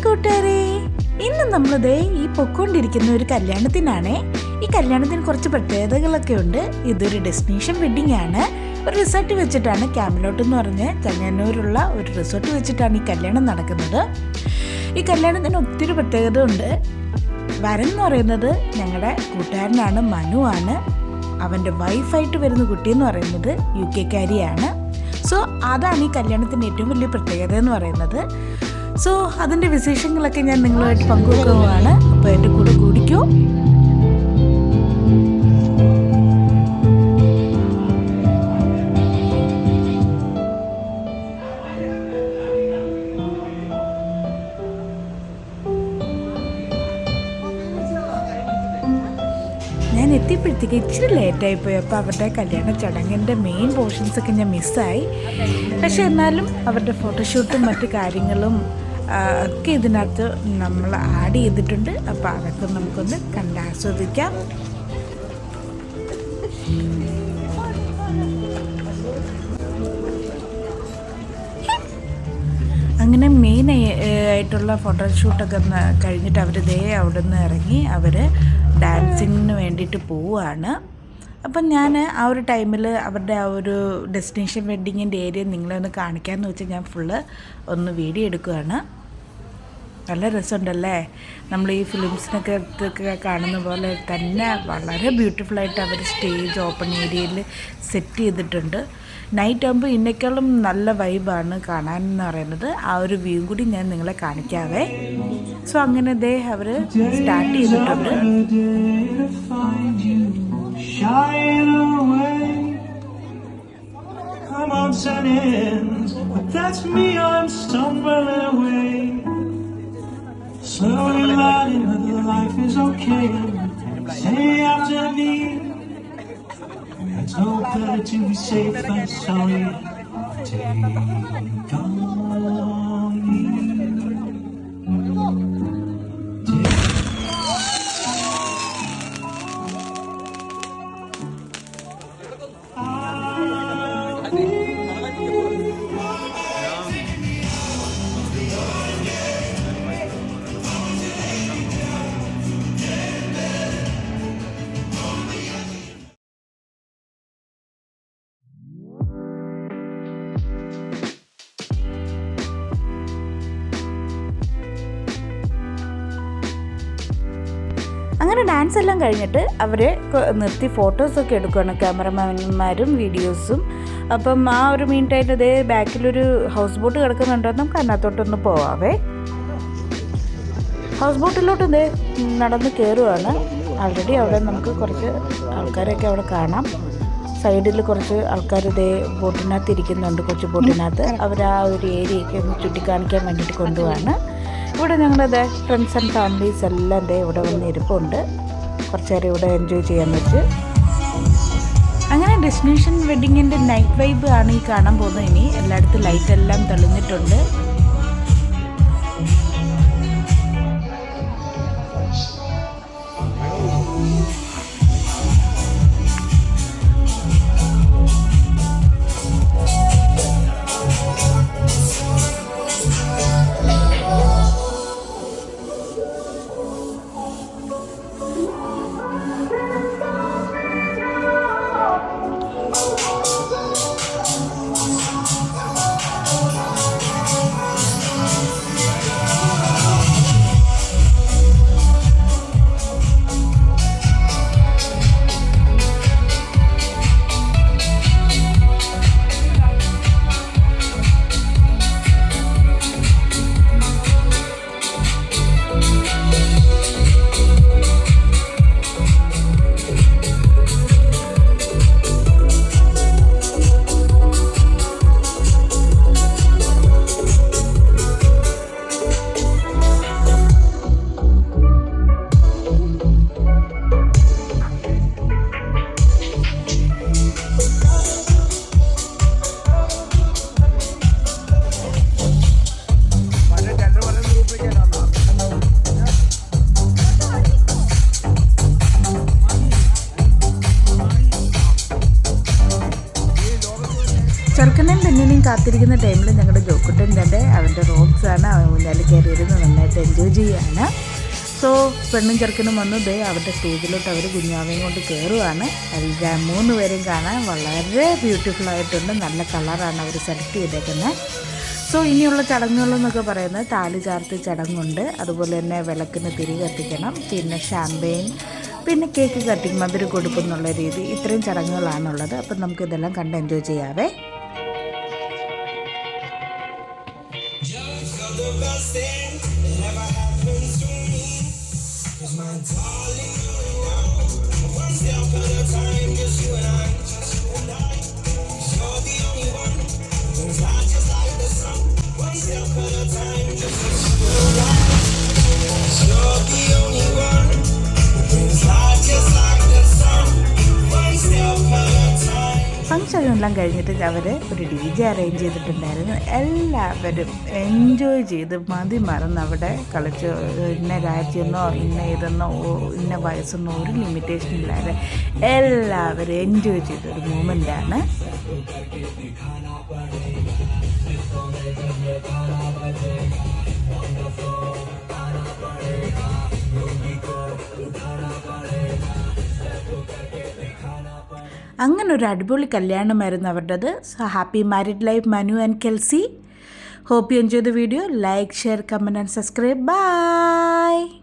കൂട്ടുകാരെ, ഇന്ന് നമ്മളിതേ ഈ പൊക്കോണ്ടിരിക്കുന്ന ഒരു കല്യാണത്തിനാണേ. ഈ കല്യാണത്തിന് കുറച്ച് പ്രത്യേകതകളൊക്കെ ഉണ്ട്. ഇതൊരു ഡെസ്റ്റിനേഷൻ വെഡിങ് ആണ്. ഒരു റിസോർട്ട് വെച്ചിട്ടാണ്, ക്യാമലോട്ട് എന്ന് പറഞ്ഞ് ചെങ്ങന്നൂരുള്ള ഒരു റിസോർട്ട് വെച്ചിട്ടാണ് ഈ കല്യാണം നടക്കുന്നത്. ഈ കല്യാണത്തിന് ഒത്തിരി പ്രത്യേകത ഉണ്ട്. വരൻ എന്ന് പറയുന്നത് ഞങ്ങളുടെ കൂട്ടുകാരനാണ്, മനു ആണ്. അവൻ്റെ വൈഫായിട്ട് വരുന്ന കുട്ടിയെന്ന് പറയുന്നത് UK-കാരിയാണ്. സോ അതാണ് ഈ കല്യാണത്തിൻ്റെ ഏറ്റവും വലിയ പ്രത്യേകത എന്ന് പറയുന്നത്. സോ അതിൻ്റെ വിശേഷങ്ങളൊക്കെ ഞാൻ നിങ്ങളുമായിട്ട് പങ്കുവെക്കുകയാണ്. അപ്പോൾ എൻ്റെ കൂടെ കൂടിക്കോ. ഞാൻ എത്തിയപ്പോഴത്തേക്ക് ഇച്ചിരി ലേറ്റായിപ്പോയി. അപ്പോൾ അവരുടെ കല്യാണ ചടങ്ങിൻ്റെ മെയിൻ പോർഷൻസൊക്കെ ഞാൻ മിസ്സായി. പക്ഷെ എന്നാലും അവരുടെ ഫോട്ടോഷൂട്ടും മറ്റു കാര്യങ്ങളും ഒക്കെ ഇതിനകത്ത് നമ്മൾ ആഡ് ചെയ്തിട്ടുണ്ട്. അപ്പോൾ അതൊക്കെ നമുക്കൊന്ന് കണ്ടാസ്വദിക്കാം. അങ്ങനെ മെയിൻ ആയിട്ടുള്ള ഫോട്ടോഷൂട്ടൊക്കെ കഴിഞ്ഞിട്ട് അവർ അവിടെ നിന്ന് ഇറങ്ങി അവർ ഡാൻസിങ്ങിന് വേണ്ടിയിട്ട് പോവുകയാണ്. അപ്പം ഞാൻ ആ ഒരു ടൈമിൽ അവരുടെ ആ ഒരു ഡെസ്റ്റിനേഷൻ വെഡ്ഡിങ്ങിൻ്റെ ഏരിയ നിങ്ങളെ ഒന്ന് കാണിക്കാമെന്ന് വെച്ചാൽ ഞാൻ ഫുള്ള് ഒന്ന് വീഡിയോ എടുക്കുകയാണ്. നല്ല രസമുണ്ടല്ലേ? നമ്മൾ ഈ ഫിലിംസിനൊക്കെ കാണുന്ന പോലെ തന്നെ വളരെ ബ്യൂട്ടിഫുള്ളായിട്ട് അവർ സ്റ്റേജ് ഓപ്പൺ ഏരിയയിൽ സെറ്റ് ചെയ്തിട്ടുണ്ട്. നൈറ്റ് ആകുമ്പോൾ ഇതിനേക്കാളും നല്ല വൈബാണ് കാണാനെന്ന് പറയുന്നത്. ആ ഒരു വ്യൂ കൂടി ഞാൻ നിങ്ങളെ കാണിക്കാവേ. സോ അങ്ങനെ ദേ അവർ സ്റ്റാർട്ട് ചെയ്തിട്ടുണ്ട്. Slowly learning that life is okay. Say after me, it's no better to be safe than sorry. Take on me. അങ്ങനെ ഡാൻസ് എല്ലാം കഴിഞ്ഞിട്ട് അവരെ നിർത്തി ഫോട്ടോസൊക്കെ എടുക്കുകയാണ്, ക്യാമറമാൻമാരും വീഡിയോസും. അപ്പം ആ ഒരു മീൻ ടൈം ഇതേ ബാക്കിലൊരു ഹൗസ് ബോട്ട് കിടക്കുന്നുണ്ടോ, നമുക്ക് അതിനകത്തോട്ടൊന്ന് പോവാവേ. ഹൗസ് ബോട്ടിലോട്ട് ഇതേ നടന്ന് കയറുകയാണ്. ആൾറെഡി അവിടെ നമുക്ക് കുറച്ച് ആൾക്കാരൊക്കെ അവിടെ കാണാം. സൈഡിൽ കുറച്ച് ആൾക്കാർ ഇതേ ബോട്ടിനകത്ത് ഇരിക്കുന്നുണ്ട്, കൊച്ചു ബോട്ടിനകത്ത്. അവർ ആ ഒരു ഏരിയയൊക്കെ ഒന്ന് ചുറ്റിക്കാണിക്കാൻ വേണ്ടിയിട്ട് കൊണ്ടുപോവാണ്. ഇവിടെ ഞങ്ങളുടെ ഫ്രണ്ട്സ് ആൻഡ് ഫാമിലീസ് എല്ലാം ഇവിടെ വന്ന് ഇരിപ്പുണ്ട്. കുറച്ച് നേരം ഇവിടെ എൻജോയ് ചെയ്യാൻ വെച്ച്. അങ്ങനെ ഡെസ്റ്റിനേഷൻ വെഡ്ഡിങ്ങിൻ്റെ നൈറ്റ് വൈബ് ആണ് ഈ കാണാൻ പോകുന്നത്. ഇനി എല്ലായിടത്തും ലൈറ്റെല്ലാം തെളിഞ്ഞിട്ടുണ്ട്. ചെറുക്കനെയും പെണ്ണിനെയും കാത്തിരിക്കുന്ന ടൈമിൽ ഞങ്ങളുടെ ജോക്കുട്ടൻ തന്നെ അവൻ്റെ റോക്സാണ്, അവൻ ഊഞ്ഞാലിൽ കയറിയിരുന്ന് നന്നായിട്ട് എൻജോയ് ചെയ്യുകയാണ്. സോ പെണ്ണും ചെറുക്കനും വന്നു അവരുടെ സ്റ്റേജിലോട്ട് അവർ കുഞ്ഞാവയും കൊണ്ട് കയറുകയാണ്. എല്ലാം 3 പേരെയും കാണാൻ വളരെ ബ്യൂട്ടിഫുള്ളായിട്ടുണ്ട്. നല്ല കളറാണ് അവർ സെലക്ട് ചെയ്തേക്കുന്നത്. സോ ഇനിയുള്ള ചടങ്ങുകളെന്നൊക്കെ പറയുന്നത് താലി ചാർത്ത് ചടങ്ങുണ്ട്, അതുപോലെ തന്നെ വിളക്കിന് തിരി കത്തിക്കണം, പിന്നെ ഷാമ്പെയിൻ, പിന്നെ കേക്ക് കട്ടിങ്, മധുരം കൊടുക്കുന്നുള്ള രീതി, ഇത്രയും ചടങ്ങുകളാണുള്ളത്. അപ്പം നമുക്കിതെല്ലാം കണ്ട് എൻജോയ് ചെയ്യാവേ. ഫംഗ്ഷനെല്ലാം കഴിഞ്ഞിട്ട് അവർ ഒരു DJ അറേഞ്ച് ചെയ്തിട്ടുണ്ടായിരുന്നു. എല്ലാവരും എൻജോയ് ചെയ്ത് മതി മറന്ന് അവിടെ കളിച്ച്, ഇന്ന രാജ്യമെന്നോ ഇന്ന ഇതെന്നോ ഇന്ന വയസ്സെന്നോ ഒരു ലിമിറ്റേഷൻ ഇല്ലാതെ എല്ലാവരും എൻജോയ് ചെയ്തൊരു മൂമെൻ്റാണ്. അങ്ങനെ ഒരു അടിപൊളി കല്യാണമായിരുന്നു അവരുടേത്. So happy married life Manu and Kelsey. Hope you enjoy the video. Like, share, comment and subscribe. Bye.